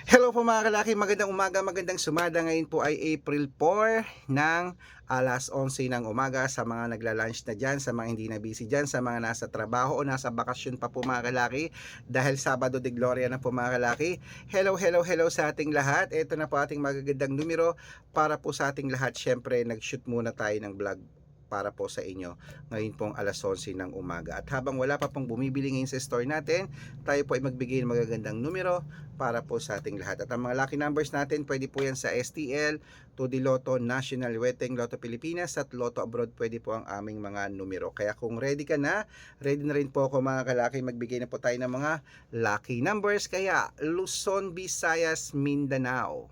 Hello po mga kalaki, magandang umaga, magandang sumada. Ngayon po ay April 4 ng alas 11 ng umaga sa mga nagla-lunch na dyan, sa mga hindi na busy dyan, sa mga nasa trabaho o nasa bakasyon pa po mga kalaki. Dahil Sabado de Gloria na po mga kalaki. Hello, hello, hello sa ating lahat. Ito na po ating magagandang numero para po sa ating lahat. Syempre, nag-shoot muna tayo ng vlog para po sa inyo ngayon pong alas 11 ng umaga. At habang wala pa pong bumibili ngayon sa store natin, tayo po ay magbigay ng magagandang numero para po sa ating lahat. At ang mga lucky numbers natin, pwede po yan sa STL, to the Lotto, National Weteng, Lotto Pilipinas at Lotto Abroad, pwede po ang aming mga numero. Kaya kung ready ka na, ready na rin po ako mga kalaki, magbigay na po tayo ng mga lucky numbers. Kaya Luzon, Visayas, Mindanao,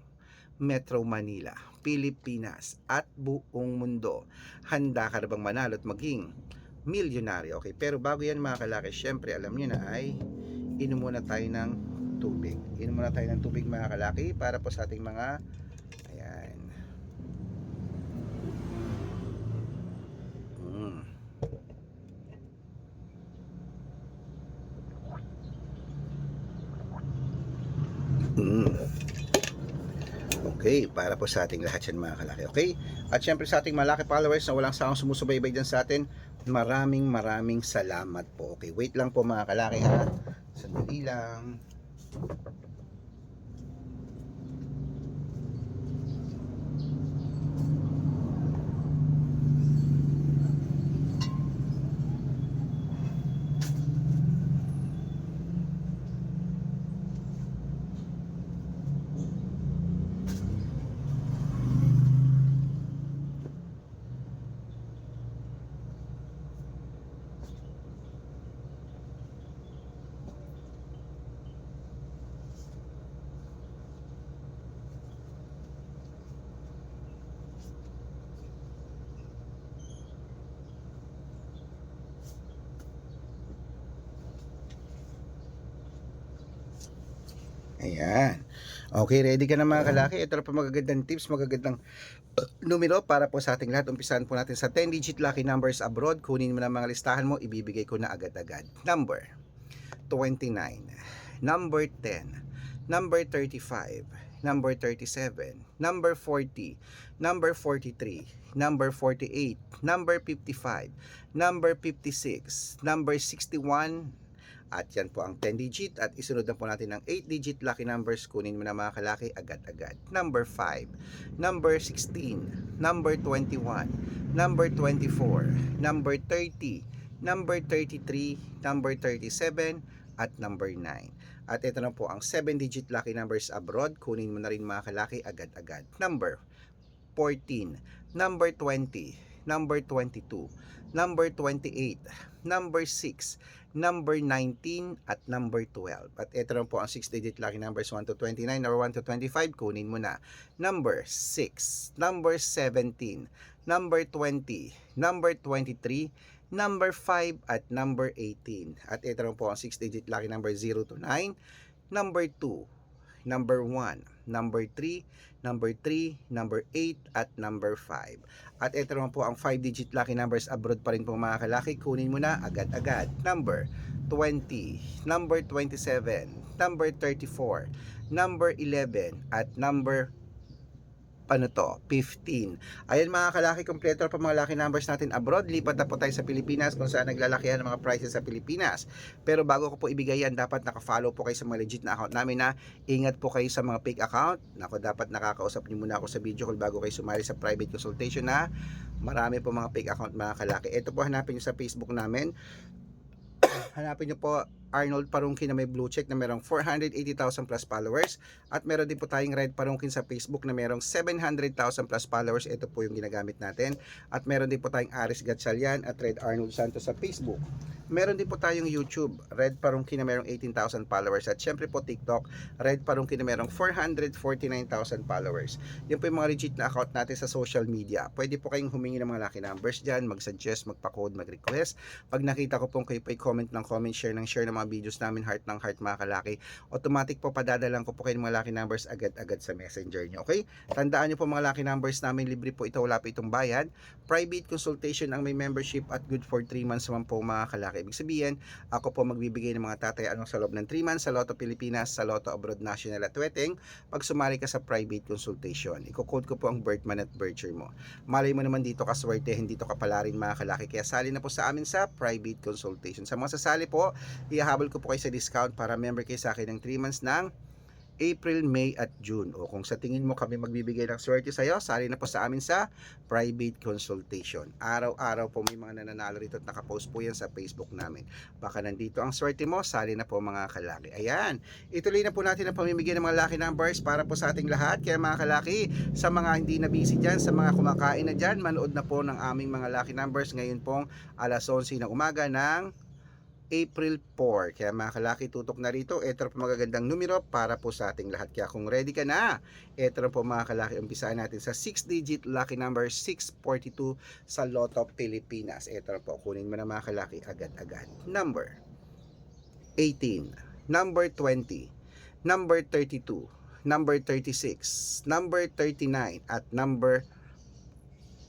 Metro Manila, Pilipinas at buong mundo. Handa ka na bang manalo at maging milyonaryo? Okay, pero bago yan mga kalaki, syempre alam nyo na ay inom muna tayo ng tubig. Inom muna tayo ng tubig mga kalaki para po sa ating mga ayan. Mm. Mm. Okay, para po sa ating lahat yan mga kalaki. Okay? At syempre sa ating malaki followers na walang sawang sumusubaybay dyan sa atin, maraming salamat po. Okay, wait lang po mga kalaki ha. Sandali lang. Ayan. Okay, ready ka na mga kalaki? Ito na po magagandang tips, magagandang numero para po sa ating lahat. Umpisahan po natin sa 10-digit lucky numbers abroad. Kunin mo na mga listahan mo, ibibigay ko na agad-agad. Number 29, number 10, number 35, number 37, number 40, number 43, number 48, number 55, number 56, number 61. At yan po ang 10 digit at isunod na po natin ng 8 digit lucky numbers. Kunin mo na mga kalaki agad-agad. Number 5, number 16, number 21, number 24, number 30, number 33, number 37, at number 9. At ito na po ang 7 digit lucky numbers abroad. Kunin mo na rin mga kalaki agad-agad. Number 14, number 20, number 22, number 28, number 6, number 19, at number 12. At ito na po ang 6-digit lucky numbers 1 to 29, number 1 to 25, kunin mo na. Number 6, number 17, number 20, number 23, number 5, at number 18. At ito na po ang 6-digit lucky number 0 to 9, number 2, number 1, number 3, number 3, number 8, at number 5. At ito naman po ang 5-digit lucky numbers abroad pa rin po mga kalaki. Kunin mo na agad-agad. Number 20, number 27, number 34, number 11, at number 15. Ayan mga kalaki, kompleto pa mga lucky numbers natin abroad. Lipat na po tayo sa Pilipinas kung saan naglalakihan ng mga prices sa Pilipinas. Pero bago ko po ibigay yan, dapat naka-follow po kayo sa mga legit na account namin na ingat po kayo sa mga fake account. Nako, dapat nakakausap niyo muna ako sa video call bago kayo sumali sa private consultation na marami po mga fake account mga kalaki. Ito po hanapin niyo sa Facebook namin. Hanapin niyo po Arnold Parungkin na may blue check na merong 480,000 plus followers, at meron din po tayong Red Parungkin sa Facebook na merong 700,000 plus followers. Ito po yung ginagamit natin. At meron din po tayong Aris Gatchalian at Red Arnold Santos sa Facebook. Meron din po tayong YouTube, Red Parungkin na merong 18,000 followers, at syempre po TikTok, Red Parungkin na merong 449,000 followers. Yan po yung mga legit na account natin sa social media. Pwede po kayong humingi ng mga lucky numbers dyan, mag-suggest, magpa-code, mag-request. Pag nakita ko pong kayo po i-comment ng comment, share ng share ng mga mga videos namin heart ng heart mga kalaki, automatic po padadalan ko po kayo ng mga lucky numbers agad-agad sa messenger nyo. Okay? Tandaan nyo po mga lucky numbers namin, libre po ito, wala po itong bayad. Private consultation ang may membership at good for 3 months naman po mga kalaki. Ibig sabihin, ako po magbibigay ng mga tatay anong sa loob ng 3 months sa Lotto Pilipinas, sa Lotto Abroad National at Weteng pag sumali ka sa private consultation. Iko-code ko po ang birth month at birth year mo. Malay mo naman dito ka swerte, hindi to kapala rin mga kalaki. Kaya sali na po sa amin sa private consultation. Sa mga sasali po, ihahabol ko po kayo sa discount para member kayo sa akin ng 3 months ng April, May at June. O kung sa tingin mo kami magbibigay ng swerte sa iyo, sali na po sa amin sa private consultation. Araw-araw po may mga nananalo rito at nakapost po yan sa Facebook namin. Baka nandito ang swerte mo, sali na po mga kalaki. Ayan, ituloy na po natin ang pamimigay ng mga lucky numbers para po sa ating lahat. Kaya mga kalaki, sa mga hindi na busy dyan, sa mga kumakain na dyan, manood na po ng aming mga lucky numbers ngayon pong alas 11 ng umaga ng April 4. Kaya mga kalaki, tutok na rito. Ito po magagandang numero para po sa ating lahat. Kaya kung ready ka na, ito po mga kalaki, umpisahan natin sa 6-digit lucky number 642 sa Lotto Pilipinas. Ito po, kunin mo na mga kalaki agad-agad. Number 18, number 20, number 32, number 36, number 39, at number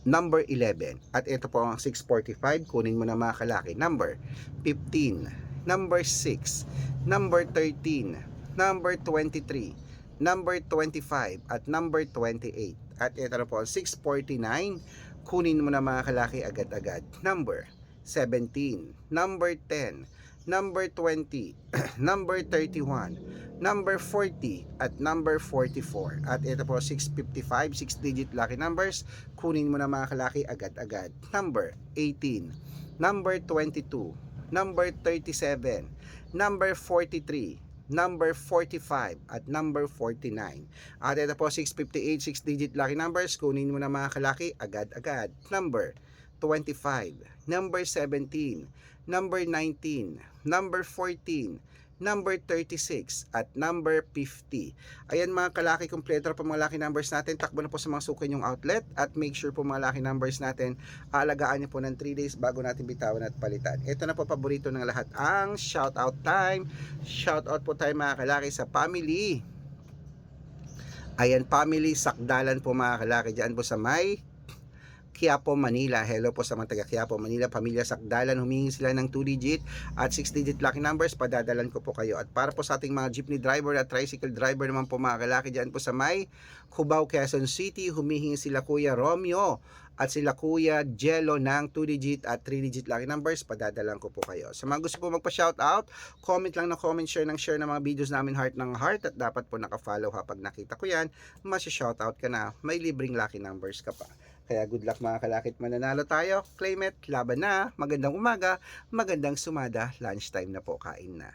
11. At ito po ang 645, kunin mo na mga kalaki. Number 15, number 6, number 13, number 23, number 25, at number 28. At ito na po ang 649, kunin mo na mga kalaki agad-agad. Number 17, number 10, number 20, number 31, number 40, at number 44. At ito po 655, 6-digit lucky numbers, kunin mo na mga kalaki agad-agad. Number 18, number 22, number 37, number 43, number 45, at number 49. At ito po 658, 6-digit lucky numbers, kunin mo na mga kalaki agad-agad. Number 25, number 17, number 19, number 14, number 36, at number 50. Ayan mga kalaki, kompleto po mga lucky numbers natin. Takbo na po sa mga suki nyong outlet at make sure po mga lucky numbers natin, aalagaan nyo po ng 3 days bago natin bitawan at palitan. Ito na po paborito ng lahat, ang shout out time. Shout out po tayo mga kalaki sa family. Ayan, family Sakdalan po mga kalaki, dyan po sa may Quiapo, Manila. Hello po sa mga taga Quiapo, Manila, pamilya Sakdalan. Humingi sila ng 2-digit at 6-digit lucky numbers, padadalan ko po kayo. At para po sa ating mga jeepney driver at tricycle driver naman po mga kalaki, dyan po sa may Cubao, Quezon City, humihingi sila Kuya Romeo at sila Kuya Jello ng 2-digit at 3-digit lucky numbers, padadalan ko po kayo. Sa mga gusto po magpa-shoutout, comment lang na comment, share ng mga videos namin heart ng heart, at dapat po naka-follow ha. Pag nakita ko yan, masya-shoutout ka na, may libreng lucky numbers ka pa. Kaya good luck mga kalakit, mananalo tayo. Claim it, laban na, magandang umaga, magandang sumada, lunchtime na po, kain na.